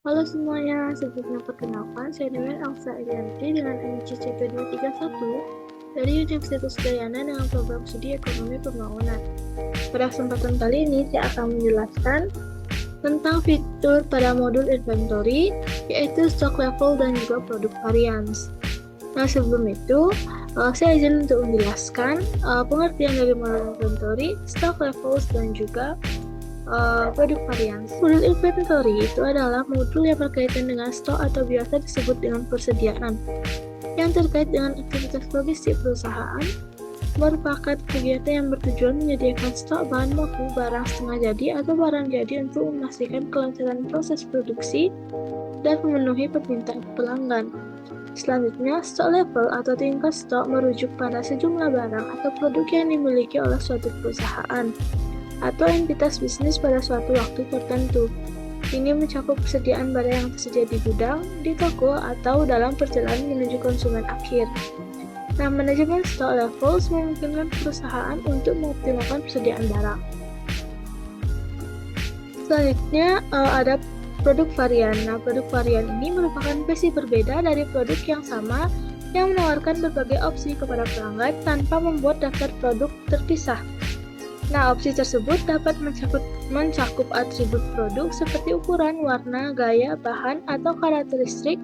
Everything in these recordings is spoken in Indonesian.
Halo semuanya, sebelumnya perkenalkan, saya Dewen Elsa Irianti dengan NCCP 231 dari Universitas Udayana dengan program studi Ekonomi Pembangunan. Pada kesempatan kali ini, saya akan menjelaskan tentang fitur pada modul inventory, yaitu stock level dan juga produk variance. Nah, sebelum itu, saya izin untuk menjelaskan pengertian dari modul inventory, stock levels, dan juga produk varians. Modul inventory itu adalah modul yang berkaitan dengan stok atau biasa disebut dengan persediaan yang terkait dengan aktivitas logistik perusahaan, merupakan kegiatan yang bertujuan menyediakan stok bahan baku, barang setengah jadi atau barang jadi untuk memastikan kelancaran proses produksi dan memenuhi permintaan pelanggan. Selanjutnya, stock level atau tingkat stok merujuk pada sejumlah barang atau produk yang dimiliki oleh suatu perusahaan atau entitas bisnis pada suatu waktu tertentu. Ini mencakup persediaan barang yang tersedia di gudang, di toko, atau dalam perjalanan menuju konsumen akhir. Nah, manajemen stock levels memungkinkan perusahaan untuk mengoptimalkan persediaan barang. Selanjutnya, ada produk varian. Nah, produk varian ini merupakan versi berbeda dari produk yang sama yang menawarkan berbagai opsi kepada pelanggan tanpa membuat daftar produk terpisah. Nah, opsi tersebut dapat mencakup atribut produk seperti ukuran, warna, gaya, bahan, atau karakteristik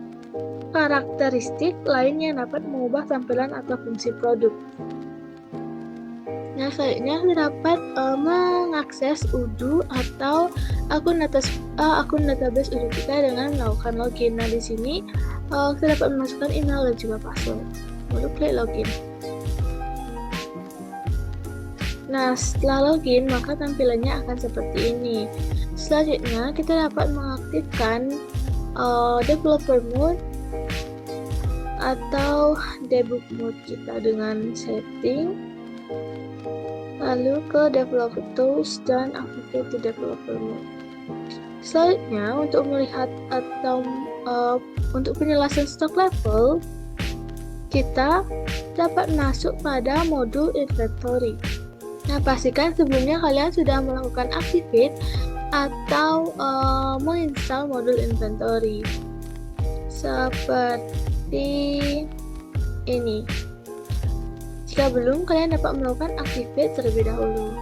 lain yang dapat mengubah tampilan atau fungsi produk. Nah, selanjutnya kita dapat mengakses UDU atau akun database UDU kita dengan melakukan login. Nah, di sini kita dapat memasukkan email dan juga password. Lalu klik login. Nah, setelah login, maka tampilannya akan seperti ini. Selanjutnya, kita dapat mengaktifkan developer mode atau debug mode kita dengan setting, lalu ke developer tools dan activate developer mode. Selanjutnya, untuk melihat atau untuk penjelasan stock level, kita dapat masuk pada modul inventory. Nah, pastikan sebelumnya kalian sudah melakukan activate atau menginstal modul inventory seperti ini. Jika belum, kalian dapat melakukan activate terlebih dahulu.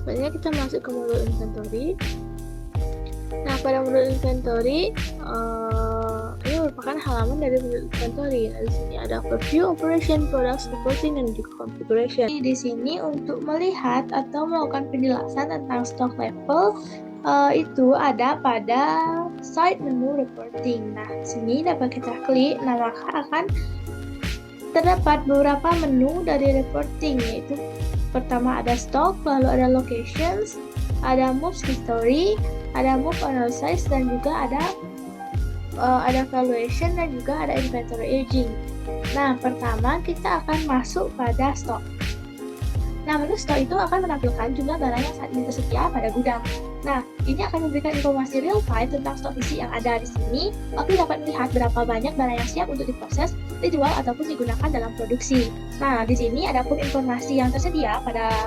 Selanjutnya kita masuk ke modul inventory. Nah, pada modul inventory ini merupakan halaman dari modul inventory. Nah, di sini ada overview, operation, products, reporting, dan juga configuration. Di sini untuk melihat atau melakukan penjelasan tentang stock level itu ada pada side menu reporting. Nah, di sini dapat kita klik. Nah, maka akan terdapat beberapa menu dari reporting, yaitu pertama ada stock, lalu ada locations, ada moves history, ada move analysis, dan juga ada valuation dan juga ada inventory aging. Nah, pertama kita akan masuk pada stock. Nah, menu stock itu akan menampilkan jumlah barang yang saat ini tersedia pada gudang. Nah, ini akan memberikan informasi real time tentang stok isi yang ada di sini. Oke, dapat melihat berapa banyak barang yang siap untuk diproses, dijual ataupun digunakan dalam produksi. Nah, di sini ada pun informasi yang tersedia pada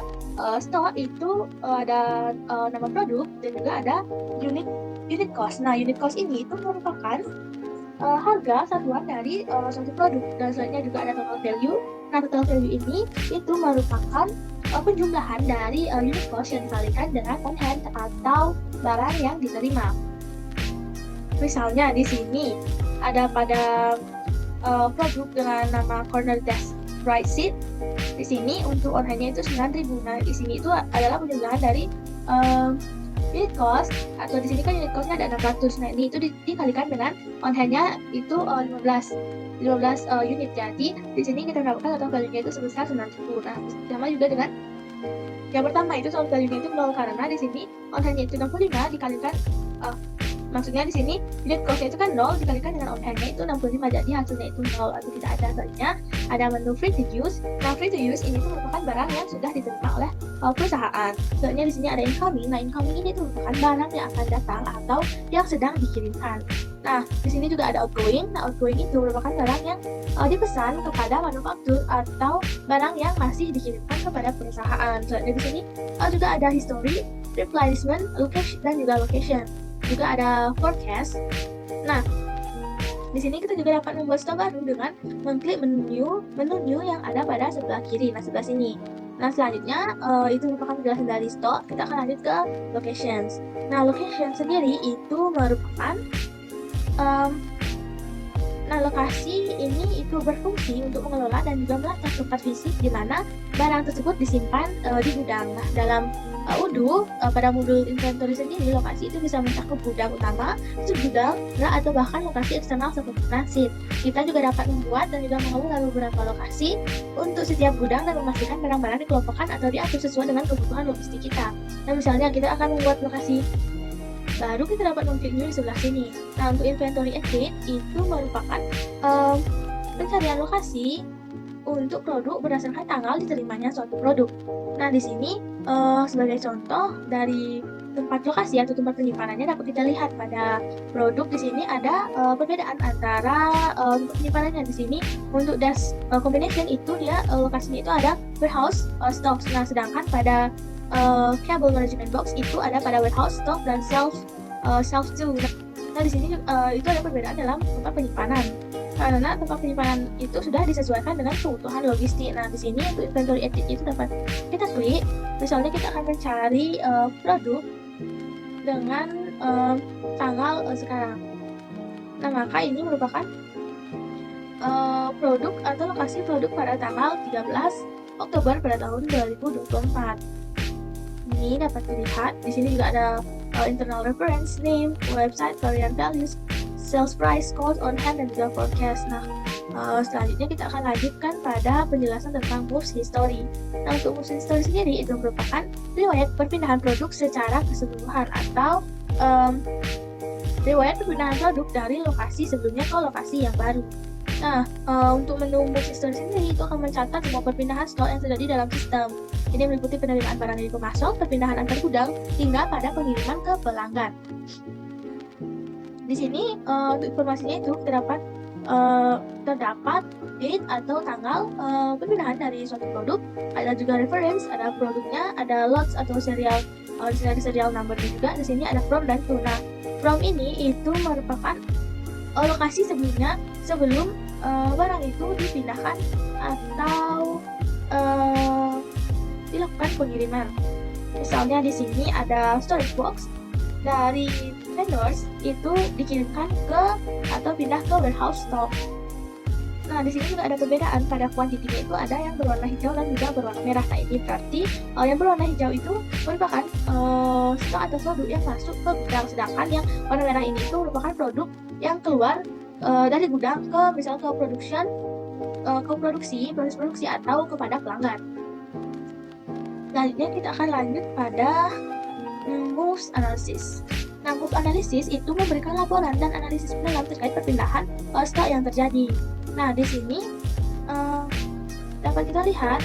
stok itu ada nama produk dan juga ada unit cost. Nah, unit cost ini itu merupakan harga satuan dari suatu produk, dan selanjutnya juga ada total value. Nah, total value ini itu merupakan penjumlahan dari unit cost yang dikalikan dengan on hand atau barang yang diterima. Misalnya di sini ada pada produk dengan nama corner desk right seat. Di sini untuk on hand-nya itu 9.000. Nah, di sini itu adalah penjumlahan dari unit cost, atau di sini kan unit cost-nya ada 600. Nah, ini itu dikalikan dengan on hand-nya itu 15 unit. Jadi di sini kita mendapatkan total value-nya itu sebesar 9.000. Nah, sama juga dengan yang pertama itu total value-nya itu 0, karena di sini on hand-nya itu 65 dikalikan maksudnya di sini unit cost-nya itu kan 0 dikalikan dengan on hand-nya itu 65, jadi hasilnya itu 0 atau tidak ada. Selanjutnya ada menu free to use. Nah, free to use ini tuh merupakan barang yang sudah diterima oleh perusahaan. Selanjutnya di sini ada incoming. Nah, incoming ini tuh merupakan barang yang akan datang atau yang sedang dikirimkan. Nah, di sini juga ada outgoing. Nah, outgoing itu merupakan barang yang dipesan kepada manufaktur atau barang yang masih dikirimkan kepada perusahaan. Selanjutnya di sini juga ada history, replenishment, location, dan juga location. juga ada forecast. Nah, di sini kita juga dapat membuat stok baru dengan mengklik menu yang ada pada sebelah kiri, nah sebelah sini. Nah, selanjutnya itu merupakan penjelasan dari stok. Kita akan lanjut ke locations. Nah, location sendiri itu merupakan nah, lokasi ini itu berfungsi untuk mengelola dan juga melacak tempat fisik di mana barang tersebut disimpan di gudang. Nah, dalam UDU pada modul inventory sendiri, lokasi itu bisa mencakup gudang utama, subgudang, atau bahkan lokasi eksternal seperti transit. Kita juga dapat membuat dan juga mengelola beberapa lokasi untuk setiap gudang dan memastikan barang-barang dikelompokkan atau diatur sesuai dengan kebutuhan logistik kita. Nah, misalnya kita akan membuat lokasi baru, kita dapat mengklik new di sebelah sini. Nah, untuk inventory edit itu merupakan pencarian lokasi untuk produk berdasarkan tanggal diterimanya suatu produk. Nah, di sini sebagai contoh dari tempat lokasi atau tempat penyimpanannya dapat kita lihat pada produk. Di sini ada perbedaan antara penyimpanannya. Di sini untuk dash combination itu dia lokasinya itu ada warehouse stocks. Nah, sedangkan pada cable management box itu ada pada warehouse stock dan shelf 2. Nah, di sini itu ada perbedaan dalam tempat penyimpanan karena tempat penyimpanan itu sudah disesuaikan dengan kebutuhan logistik. Nah, di sini untuk inventory edit itu dapat kita klik. Misalnya kita akan mencari produk dengan tanggal sekarang. Nah, maka ini merupakan produk atau lokasi produk pada tanggal 13 Oktober pada tahun 2024. Ini dapat dilihat. Di sini juga ada internal reference name, website, variant values, sales price, cost on hand, dan juga forecast. Nah, selanjutnya kita akan lanjutkan pada penjelasan tentang moves history. Nah, untuk moves history sendiri itu merupakan riwayat perpindahan produk secara keseluruhan atau riwayat perpindahan produk dari lokasi sebelumnya ke lokasi yang baru. Nah, untuk menu moves history sendiri itu akan mencatat semua perpindahan stok yang terjadi dalam sistem. Ini meliputi penerimaan barang dari pemasok, perpindahan antar gudang, hingga pada pengiriman ke pelanggan. Di sini untuk informasinya itu terdapat date atau tanggal perpindahan dari suatu produk. Ada juga reference, ada produknya, ada lots atau serial, serial numbernya juga. Di sini ada from dan to. Nah, from ini itu merupakan lokasi sebelumnya sebelum barang itu dipindahkan atau dilakukan pengiriman. Misalnya di sini ada storage box dari vendors itu dikirimkan ke atau pindah ke warehouse stock. Nah, di sini juga ada perbedaan pada kuantitinya, itu ada yang berwarna hijau dan juga berwarna merah. Nah, ini berarti yang berwarna hijau itu merupakan stok atau produk yang masuk ke gudang, sedangkan yang warna merah ini itu merupakan produk yang keluar dari gudang ke misalnya ke proses produksi atau kepada pelanggan. Selanjutnya kita akan lanjut pada moves analysis. Nah, move analysis itu memberikan laporan dan analisis mendalam terkait perpindahan stok yang terjadi. Nah, di sini dapat kita lihat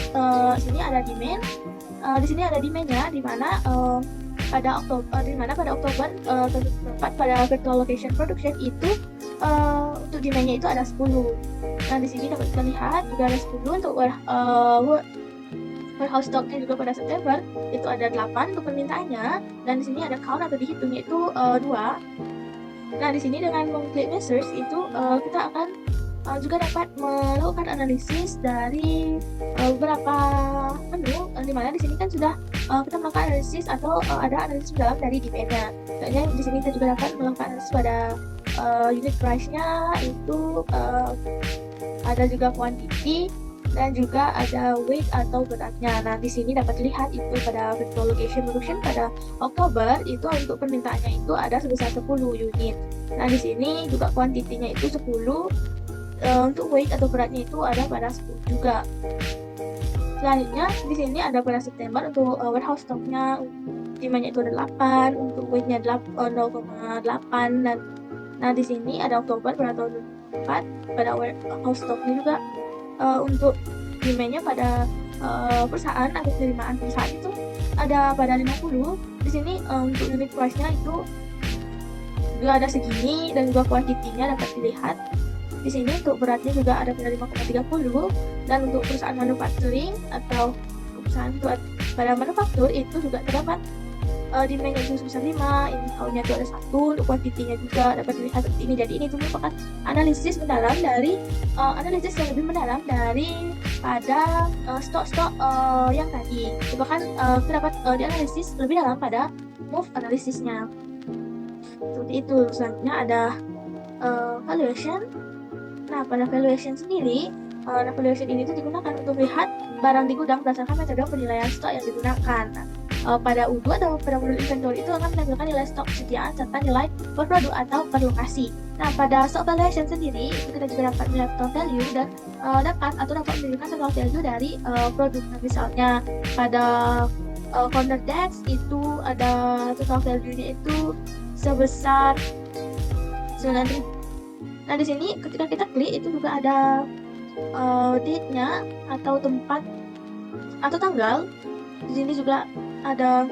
sini ada demand. Di sini ada demand-nya di mana pada Oktober tempat pada virtual location production itu untuk demand-nya itu ada 10. Nah, di sini dapat kita lihat juga ada 10 untuk warehouse stock-nya juga pada September itu ada 8 untuk permintaannya, dan di sini ada count atau dihitungnya itu 2. Nah, di sini dengan mengklik measures itu kita akan juga dapat melakukan analisis dari beberapa menu, di mana di sini kan sudah kita melakukan analisis atau ada analisis dalam dari demand-nya. Kayaknya di sini kita juga dapat melakukan analisis pada unit price-nya itu ada juga quantity dan juga ada weight atau beratnya. Nah, di sini dapat dilihat itu pada virtual location production pada Oktober itu untuk permintaannya itu ada sebesar 10 unit. Nah, di sini juga kuantitinya itu 10. Untuk weight atau beratnya itu ada pada 10 juga. Selanjutnya di sini ada pada September untuk warehouse stock-nya demandnya itu ada 8, untuk weight-nya 0,8, dan nah di sini ada Oktober pada tahun 2024 pada warehouse stock-nya juga untuk demand-nya pada perusahaan atau penerimaan perusahaan itu ada pada 50. Di sini untuk unit price-nya itu juga ada segini, dan juga kuantitinya dapat dilihat. Di sini untuk beratnya juga ada pada 5,30, dan untuk perusahaan manufacturing atau perusahaan pada manufaktur itu juga terdapat demand-nya itu sebesar 5, ini count-nya itu ada 1, untuk quantity-nya juga dapat dilihat seperti ini. Jadi ini itu merupakan analisis mendalam dari analisis yang lebih mendalam dari pada stok-stok yang tadi. Bahkan terdapat dianalisis lebih dalam pada move analisisnya. Seperti itu. Selanjutnya ada valuation. Nah, pada valuation sendiri, valuation ini tuh digunakan untuk melihat barang di gudang berdasarkan metode penilaian stok yang digunakan. Nah, pada U2 atau pada modul inventory itu akan menampilkan nilai stok kesediaan serta nilai per produk atau per lokasi. Nah, pada stock valuation sendiri itu kita juga dapat melihat total value dan dapat menunjukkan total value dari produk. Nah, misalnya pada corner desk itu ada total value-nya itu sebesar 9.000. Nah, di sini ketika kita klik itu juga ada date-nya atau tempat atau tanggal. Di sini juga ada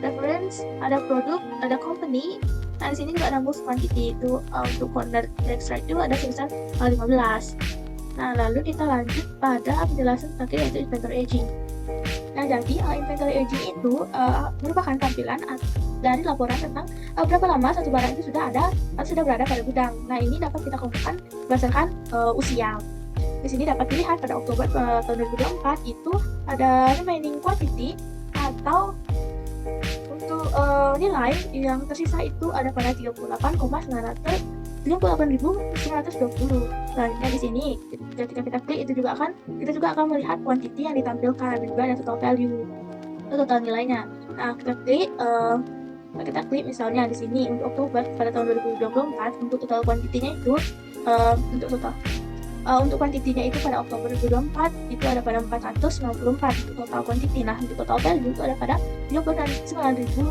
reference, ada produk, ada company. Nah, di sini juga ada move quantity itu untuk corner desk right itu ada sebesar 15. Nah, lalu kita lanjut pada penjelasan terakhir yaitu inventory aging. Nah, jadi inventory aging itu merupakan tampilan dari laporan tentang berapa lama satu barang itu sudah ada atau sudah berada pada gudang. Nah, ini dapat kita kelompokkan berdasarkan usia. Di sini dapat dilihat pada Oktober tahun 2024 itu ada remaining quantity atau untuk nilai yang tersisa itu ada pada 38.920. Selanjutnya di sini ketika kita klik itu juga akan melihat quantity yang ditampilkan dan juga ada total value atau total nilainya. Nah, kita klik misalnya di sini untuk Oktober pada tahun 2024 untuk total quantity-nya itu untuk kuantitinya itu pada Oktober 2024 itu ada pada 494 untuk total quantity. Nah, untuk total value itu ada pada 39.070.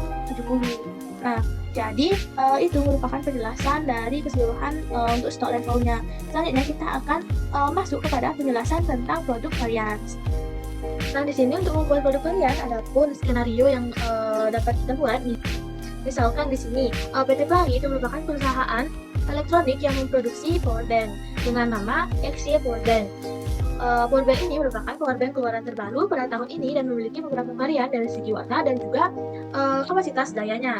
Nah, jadi itu merupakan penjelasan dari keseluruhan untuk stock levelnya. Selanjutnya kita akan masuk kepada penjelasan tentang produk variance. Nah, di sini untuk membuat produk varian ada pun skenario yang dapat kita buat. Misalkan di sini PT Pelangi itu merupakan perusahaan elektronik yang memproduksi powerbank dengan nama XY Powerbank. Powerbank ini merupakan powerbank keluaran terbaru pada tahun ini dan memiliki beberapa varian dari segi warna dan juga kapasitas dayanya.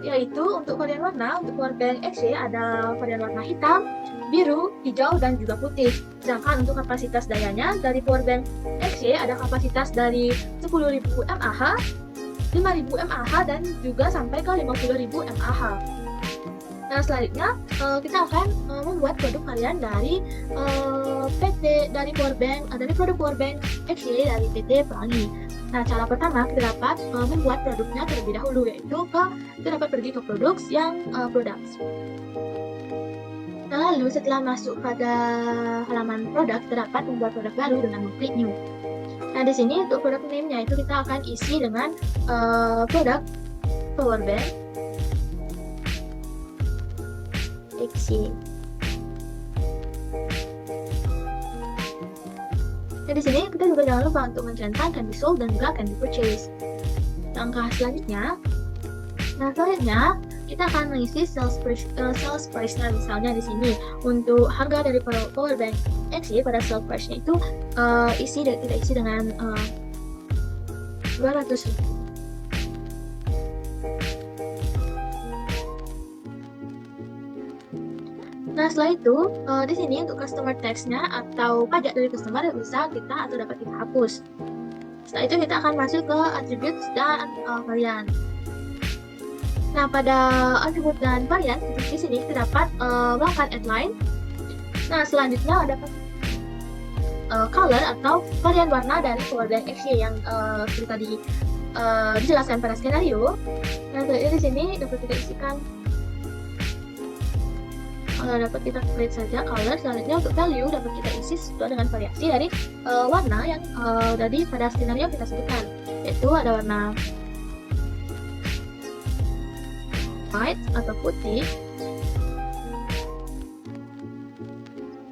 Yaitu untuk varian warna, untuk powerbank XY ada varian warna hitam, biru, hijau, dan juga putih. Sedangkan untuk kapasitas dayanya dari powerbank XY ada kapasitas dari 10.000 mAh, 5.000 mAh, dan juga sampai ke 50.000 mAh. Nah, selanjutnya kita akan membuat produk varian dari produk powerbank XY dari PT Pelangi. Nah, cara pertama kita dapat membuat produknya terlebih dahulu, yaitu kita dapat pergi ke products yang products. Nah, lalu setelah masuk pada halaman produk, kita dapat membuat produk baru dengan mengklik new. Nah, di sini untuk produk name-nya itu kita akan isi dengan produk powerbank XY. Nah, di sini kita juga jangan lupa untuk mencentang can be sold dan juga can be purchased. Langkah selanjutnya, kita akan mengisi sales price-nya. Misalnya di sini untuk harga dari powerbank XY pada sales price-nya itu kita isi dengan 200.000. Nah, setelah itu di sini untuk customer tax-nya atau pajak dari customer bisa kita atau dapat kita hapus. Setelah itu kita akan masuk ke attributes dan varian. Nah, pada attribute dan varian di sini kita dapat melakukan add line. Nah, selanjutnya ada color atau varian warna dari powerbank XY yang seperti tadi dijelaskan pada skenario. Nah, di sini dapat kita isikan. Dapat kita create saja color. Selanjutnya untuk value dapat kita isi sesuai dengan variasi dari warna yang tadi pada skenario kita sebutkan, yaitu ada warna white atau putih,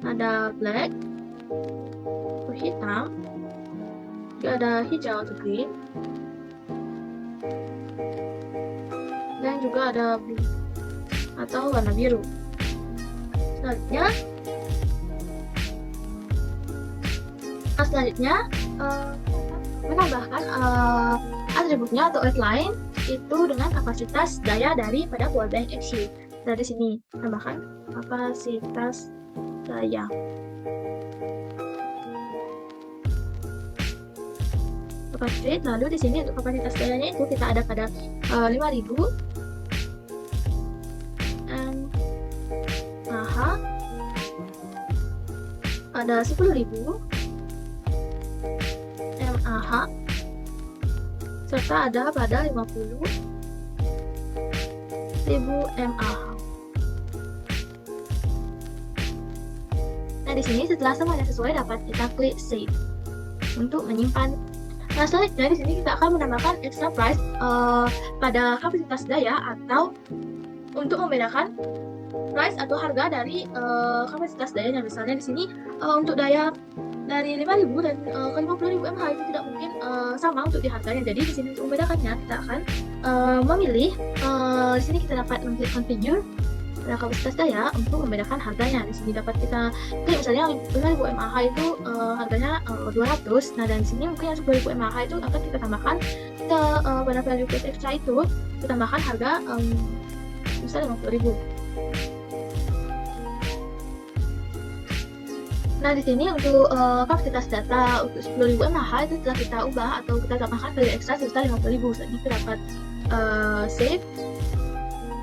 ada black atau hitam, juga ada hijau atau green, dan juga ada blue atau warna biru. Selanjutnya menambahkan atributnya atau outline itu dengan kapasitas daya daripada powerbank XY. Nah, di sini tambahkan kapasitas daya. Oke, lalu di sini untuk kapasitas dayanya itu kita ada pada 5000 mAh, ada 10.000 mAh, serta ada pada 50.000 mAh. Nah, di sini setelah semuanya sesuai dapat kita klik save untuk menyimpan. Nah, selanjutnya di sini kita akan menambahkan extra price pada kapasitas daya atau untuk membedakan price atau harga dari kapasitas dayanya. Misalnya di sini untuk daya dari 5.000 dan ke 50.000 mAh itu tidak mungkin sama untuk di harganya. Jadi di sini untuk membedakannya kita akan memilih di sini kita dapat mengklik configure pada kapasitas daya untuk membedakan harganya. Di sini dapat kita klik misalnya 5.000 mAh itu harganya 200. Nah, dan di sini mungkin yang 10.000 mAh itu akan kita tambahkan ke pada value price extra itu kita tambahkan harga misalnya 50.000. Nah, di sini untuk kapasitas data untuk 10.000 mAh itu telah kita ubah atau kita tambahkan value ekstra sebesar 50.000. Selanjutnya kita dapat save.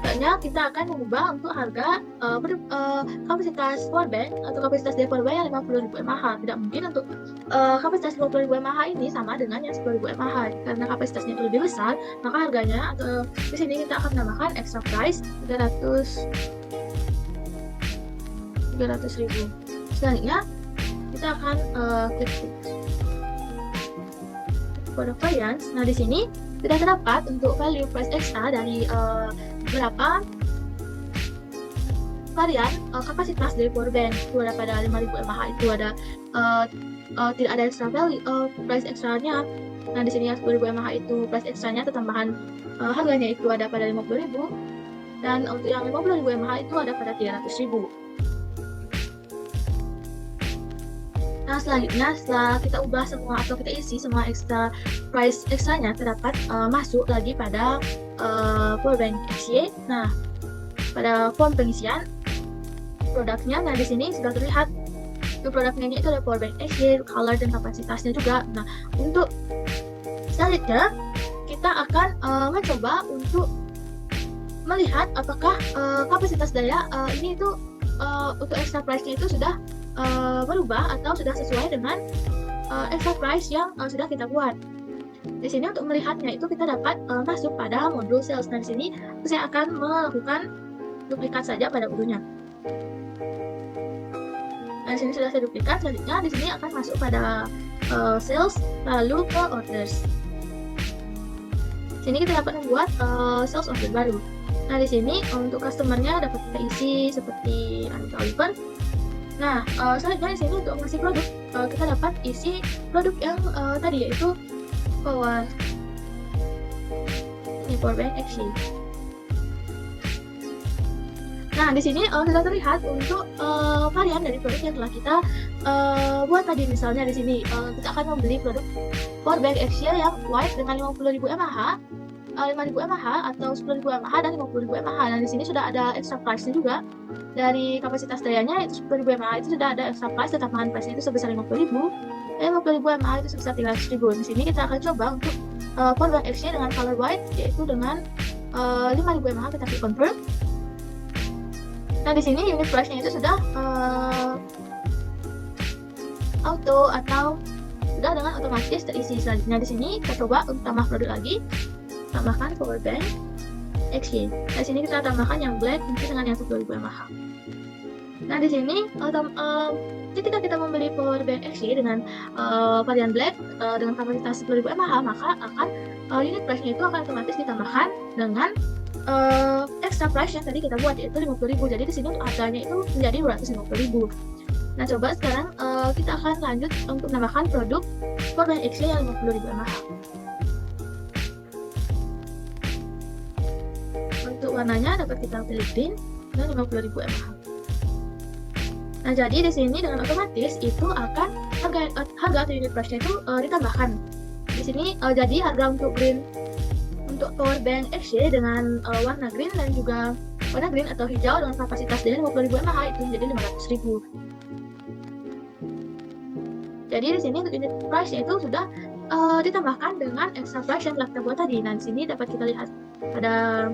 Selanjutnya kita akan mengubah untuk harga kapasitas powerbank atau kapasitas daya powerbank yang 50.000 mAh. Tidak mungkin untuk kapasitas 50.000 mAh ini sama dengan yang 10.000 mAh. Karena kapasitasnya itu lebih besar, maka harganya atau di sini kita akan menambahkan extra price 300.000. Selanjutnya kita akan klik product variants. Nah, di sini tidak terdapat untuk value price extra dari beberapa varian kapasitas dari powerbank. Itu ada pada 5.000 mAh itu ada tidak ada extra value price extra-nya. Nah, di sini yang 10.000 mAh itu price extra-nya tambahan harganya itu ada pada 50.000, dan untuk yang 50.000 mAh itu ada pada 300.000. Nah, selanjutnya setelah kita ubah semua atau kita isi semua extra price ekstranya terdapat masuk lagi pada powerbank XY. Nah, pada form pengisian produknya, nah di sini sudah terlihat untuk produknya itu ada powerbank XY, color dan kapasitasnya juga. Nah, untuk selanjutnya kita akan mencoba untuk melihat apakah kapasitas daya ini itu untuk extra price-nya itu sudah berubah atau sudah sesuai dengan extra price yang sudah kita buat. Di sini untuk melihatnya itu kita dapat masuk pada modul sales. Nah, di sini saya akan melakukan duplikat saja pada bukunya. Nah, di sini sudah saya duplikat. Selanjutnya di sini akan masuk pada sales lalu ke orders. Di sini kita dapat membuat sales order baru. Nah, di sini untuk customer-nya dapat kita isi seperti Anita Oliver. Nah, selanjutnya di sini untuk mengisi produk kita dapat isi produk yang tadi, yaitu powerbank XY. Nah, di sini sudah terlihat untuk varian dari produk yang telah kita buat tadi. Misalnya di sini kita akan membeli produk powerbank XY yang white dengan 50.000 mAh, 5.000 mAh atau 10.000 mAh dan 50.000 mAh. Nah, di sini sudah ada extra price-nya juga. Dari kapasitas dayanya itu 10.000 mAh itu sudah ada extra price, tambahan price itu sebesar 50.000, dan 50.000 mAh itu sebesar 300.000. Di sini kita akan coba untuk powerbank XY dengan color white, yaitu dengan 5.000 mAh. Kita klik confirm. Nah, di sini unit price-nya itu sudah auto atau sudah dengan otomatis terisi. Selanjutnya di sini kita coba untuk tambah produk lagi, tambahkan powerbank XY. Nah, di sini kita tambahkan yang black mungkin dengan yang 10.000 mAh. Nah, di sini ketika kita membeli powerbank XY dengan varian black dengan kapasitas 10.000 mAh, maka akan unit price-nya itu akan otomatis ditambahkan dengan extra price yang tadi kita buat, yaitu 50.000. Jadi di sini untuk harganya itu menjadi 250.000. Nah, coba sekarang kita akan lanjut untuk menambahkan produk powerbank XY yang 50.000 mAh. Untuk warnanya dapat kita pilih green dan 50.000 mAh. Nah, jadi di sini dengan otomatis itu akan harga atau unit price-nya itu ditambahkan. Di sini jadi harga untuk untuk power bank XY dengan warna green dan juga warna green atau hijau dengan kapasitas dari 50.000 mAh itu menjadi 500.000. Jadi di sini untuk unit price itu sudah ditambahkan dengan extra price yang telah kita buat tadi. Nah, di sini dapat kita lihat pada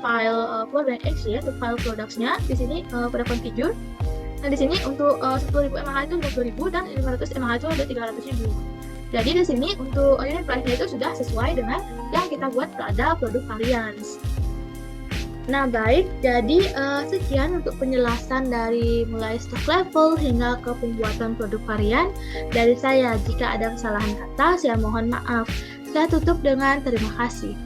file power bank XY untuk file products-nya di sini pada configure. Nah, di sini untuk 10.000 mAh itu 50.000 dan 500 mAh itu ada 300.000. Jadi di sini untuk unit price-nya itu sudah sesuai dengan yang kita buat pada produk varians. Nah baik, jadi sekian untuk penjelasan dari mulai stock level hingga ke pembuatan produk varian dari saya. Jika ada kesalahan kata, saya mohon maaf. Saya tutup dengan terima kasih.